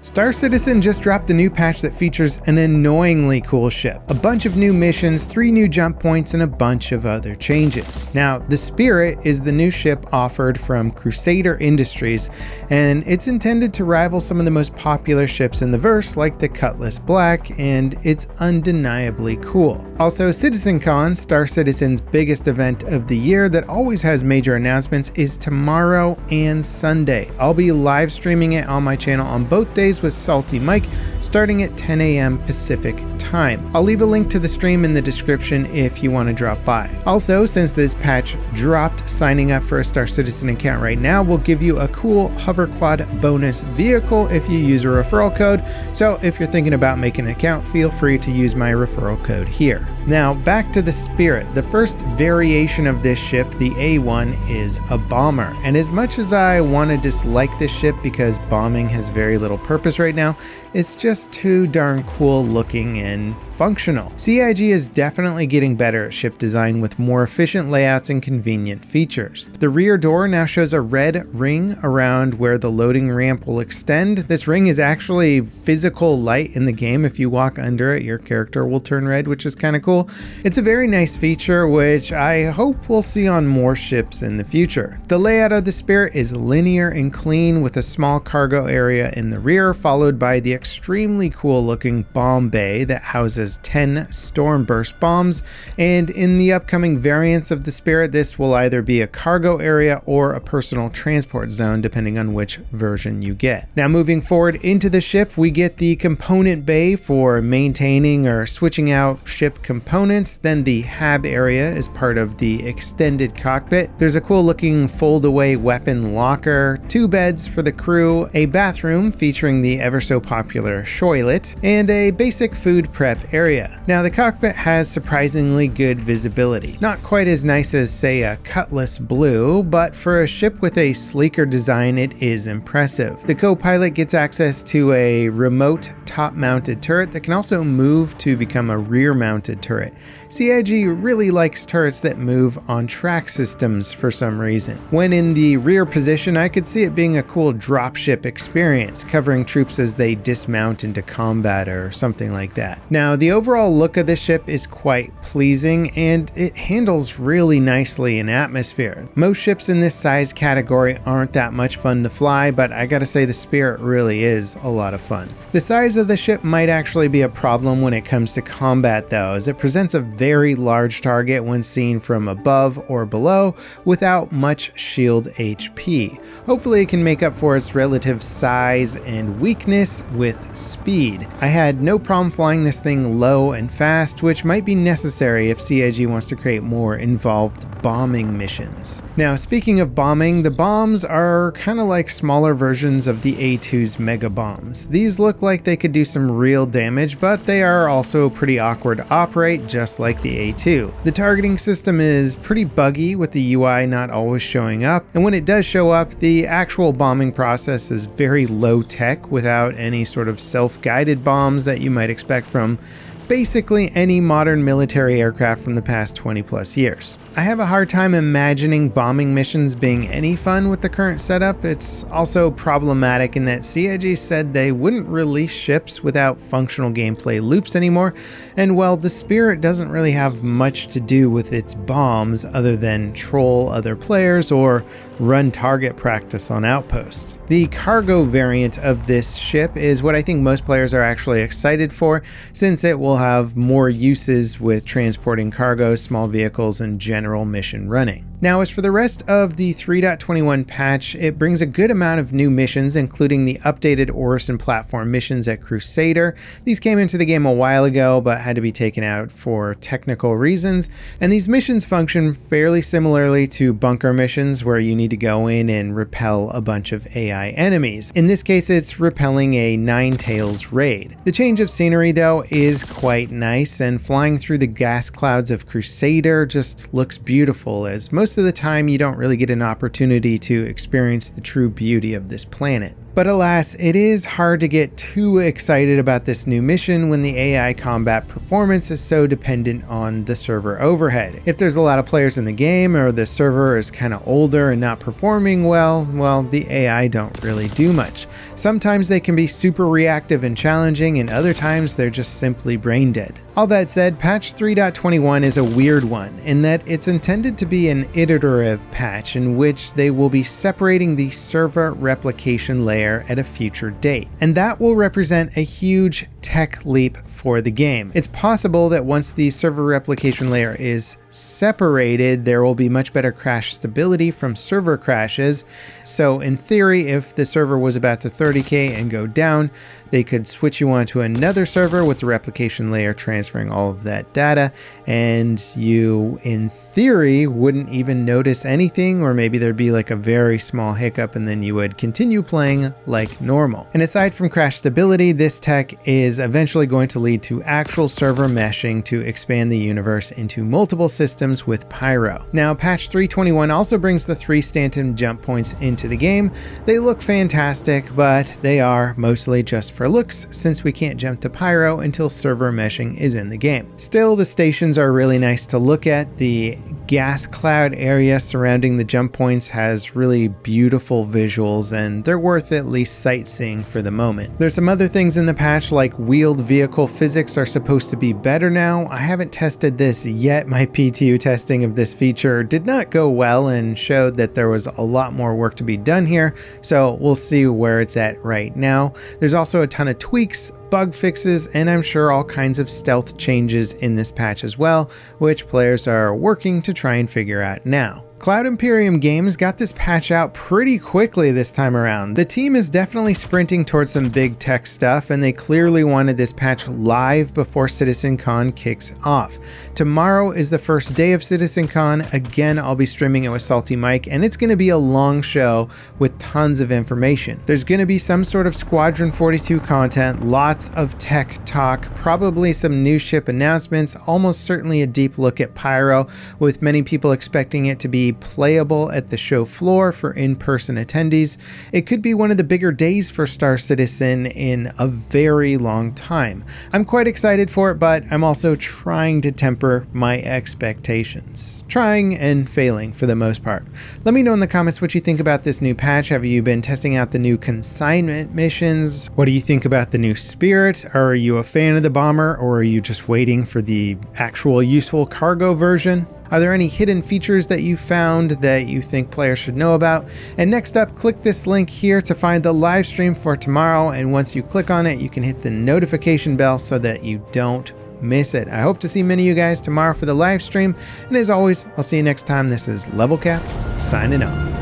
Star Citizen just dropped a new patch that features an annoyingly cool ship, a bunch of new missions, 3 new jump points, and a bunch of other changes. Now, the Spirit is the new ship offered from Crusader Industries, and it's intended to rival some of the most popular ships in the verse, like the Cutlass Black, and it's undeniably cool. Also, citizencon, Star Citizen's biggest event of the year that always has major announcements, is tomorrow and Sunday. I'll be live streaming it on my channel on both days with Salty Mike, starting at 10 a.m. Pacific time. I'll leave a link to the stream in the description if you want to drop by. Also, since this patch dropped, signing up for a Star Citizen account right now will give you a cool hover quad bonus vehicle if you use a referral code. So if you're thinking about making an account, feel free to use my referral code here. Now back to the Spirit. The first variation of this ship, the A1, is a bomber. And as much as I want to dislike this ship because bombing has very little purpose right now, it's just too darn cool looking and functional. CIG is definitely getting better at ship design with more efficient layouts and convenient features. The rear door now shows a red ring around where the loading ramp will extend. This ring is actually physical light in the game. If you walk under it, your character will turn red, which is kind of cool. It's a very nice feature, which I hope we'll see on more ships in the future. The layout of the Spirit is linear and clean with a small cargo area in the rear, followed by the extremely cool looking bomb bay that houses 10 Stormburst bombs, and in the upcoming variants of the Spirit, this will either be a cargo area or a personal transport zone depending on which version you get. Now moving forward into the ship, we get the component bay for maintaining or switching out ship components, then the hab area is part of the extended cockpit. There's a cool looking fold away weapon locker, 2 beds for the crew, a bathroom featuring the ever so popular toilet, and a basic food prep area. Now the cockpit has surprisingly good visibility. Not quite as nice as say a Cutlass Blue, but for a ship with a sleeker design it is impressive. The co-pilot gets access to a remote top-mounted turret that can also move to become a rear-mounted turret. CIG really likes turrets that move on track systems for some reason. When in the rear position, I could see it being a cool dropship experience, covering troops as they dismount into combat or something like that. Now, the overall look of the ship is quite pleasing, and it handles really nicely in atmosphere. Most ships in this size category aren't that much fun to fly, but I gotta say the Spirit really is a lot of fun. The size of the ship might actually be a problem when it comes to combat though, as it presents a very large target when seen from above or below without much shield HP. Hopefully it can make up for its relative size and weakness with speed. I had no problem flying this thing low and fast, which might be necessary if CIG wants to create more involved bombing missions. Now speaking of bombing, the bombs are kind of like smaller versions of the A2's mega bombs. These look like they could do some real damage, but they are also pretty awkward to operate, just like the A2. The targeting system is pretty buggy with the UI not always showing up, and when it does show up, the actual bombing process is very low tech without any sort of self-guided bombs that you might expect from basically any modern military aircraft from the past 20 plus years. I have a hard time imagining bombing missions being any fun with the current setup. It's also problematic in that CIG said they wouldn't release ships without functional gameplay loops anymore, and well, the Spirit doesn't really have much to do with its bombs other than troll other players or run target practice on outposts. The cargo variant of this ship is what I think most players are actually excited for, since it will have more uses with transporting cargo, small vehicles, and general mission running. Now, as for the rest of the 3.21 patch, it brings a good amount of new missions, including the updated Orison platform missions at Crusader. These came into the game a while ago, but had to be taken out for technical reasons, and these missions function fairly similarly to bunker missions, where you need to go in and repel a bunch of AI enemies. In this case, it's repelling a Nine Tails raid. The change of scenery, though, is quite nice, and flying through the gas clouds of Crusader just looks beautiful, as most of the time you don't really get an opportunity to experience the true beauty of this planet. But alas, it is hard to get too excited about this new mission when the AI combat performance is so dependent on the server overhead. If there's a lot of players in the game, or the server is kind of older and not performing well, the AI don't really do much. Sometimes they can be super reactive and challenging, and other times they're just simply brain dead. All that said, patch 3.21 is a weird one in that it's intended to be an iterative patch in which they will be separating the server replication layer at a future date. And that will represent a huge tech leap for the game. It's possible that once the server replication layer is separated, there will be much better crash stability from server crashes. So in theory, if the server was about to 30k and go down, they could switch you onto another server with the replication layer transferring all of that data, and you, in theory, wouldn't even notice anything, or maybe there'd be like a very small hiccup and then you would continue playing like normal. And aside from crash stability, this tech is eventually going to lead to actual server meshing to expand the universe into multiple systems with Pyro. Now, patch 3.21 also brings the 3 Stanton jump points into the game. They look fantastic, but they are mostly just for looks since we can't jump to Pyro until server meshing is in the game. Still, the stations are really nice to look at. The gas cloud area surrounding the jump points has really beautiful visuals, and they're worth at least sightseeing for the moment. There's some other things in the patch, like wheeled vehicle physics are supposed to be better now. I haven't tested this yet. My PTU testing of this feature did not go well and showed that there was a lot more work to be done here, so we'll see where it's at right now. There's also a ton of tweaks, bug fixes, and I'm sure all kinds of stealth changes in this patch as well, which players are working to try and figure out now. Cloud Imperium Games got this patch out pretty quickly this time around. The team is definitely sprinting towards some big tech stuff, and they clearly wanted this patch live before citizencon kicks off. Tomorrow is the first day of citizencon. Again, I'll be streaming it with Salty Mike, and it's going to be a long show with tons of information. There's going to be some sort of Squadron 42 content, lots of tech talk, probably some new ship announcements, almost certainly a deep look at Pyro, with many people expecting it to be playable at the show floor for in-person attendees. It could be one of the bigger days for Star Citizen in a very long time. I'm quite excited for it, but I'm also trying to temper my expectations. Trying and failing for the most part. Let me know in the comments what you think about this new patch. Have you been testing out the new consignment missions? What do you think about the new Spirit? Are you a fan of the bomber, or are you just waiting for the actual useful cargo version? Are there any hidden features that you found that you think players should know about? And next up, click this link here to find the live stream for tomorrow, and once you click on it, you can hit the notification bell so that you don't miss it. I hope to see many of you guys tomorrow for the live stream, and as always, I'll see you next time. This is Level Cap, signing off.